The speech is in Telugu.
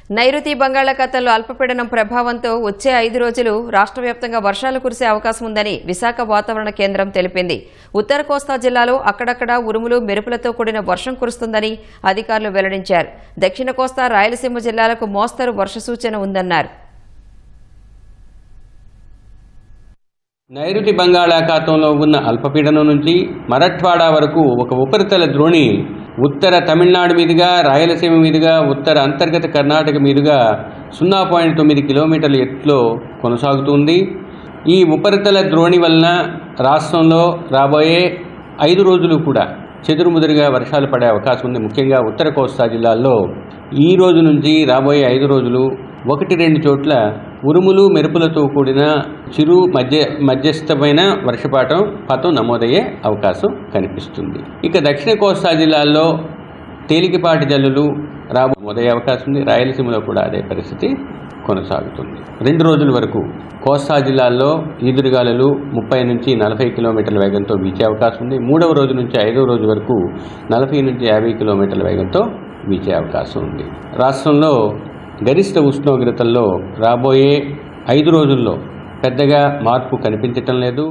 నైరుతి బంగాళాఖాతంలో అల్పపీడనం ప్రభావంతో వచ్చే 5 రోజులు రాష్ట్ర వ్యాప్తంగా వర్షాలు కురిసే అవకాశం ఉందని విశాఖ వాతావరణ కేంద్రం తెలిపింది. ఉత్తర కోస్తా జిల్లాలో అక్కడక్కడ ఉరుములు మెరుపులతో కూడిన వర్షం కురుస్తుందని అధికారులు వెల్లడించారు. దక్షిణ కోస్తా రాయలసీమ జిల్లాలకు మోస్తరు వర్ష సూచన ఉందన్నారు. నైరుతి బంగాళాఖాతంలో ఉన్న అల్పపీడనం నుంచి మరఠ్వాడా వరకు ఒక ఉపరితల ద్రోణి ఉత్తర తమిళనాడు మీదుగా, రాయలసీమ మీదుగా, ఉత్తర అంతర్గత కర్ణాటక మీదుగా 0.9 కిలోమీటర్ల ఎత్తులో కొనసాగుతుంది. ఈ ఉపరితల ద్రోణి వలన రాష్ట్రంలో రాబోయే 5 రోజులు కూడా చెదురుముదురుగా వర్షాలు పడే అవకాశం ఉంది. ముఖ్యంగా ఉత్తర కోస్తా జిల్లాల్లో ఈ రోజు నుంచి రాబోయే 5 రోజులు 1-2 చోట్ల ఉరుములు మెరుపులతో కూడిన చిరు మధ్యస్థమైన వర్షపాతం నమోదయ్యే అవకాశం కనిపిస్తుంది. ఇక దక్షిణ కోస్తా జిల్లాల్లో తేలికపాటి జల్లులు నమోదయ్యే అవకాశం ఉంది. రాయలసీమలో కూడా అదే పరిస్థితి కొనసాగుతుంది. 2 రోజుల వరకు కోస్తా జిల్లాల్లో ఈదురుగాలులు 30 నుంచి 40 కిలోమీటర్ల వేగంతో వీచే అవకాశం ఉంది. 3వ రోజు నుంచి 5వ రోజు వరకు 40 నుంచి 50 కిలోమీటర్ల వేగంతో వీచే అవకాశం ఉంది. రాష్ట్రంలో గరిష్ట ఉష్ణోగ్రతల్లో రాబోయే 5 రోజుల్లో పెద్దగా మార్పు కనిపించటం లేదు.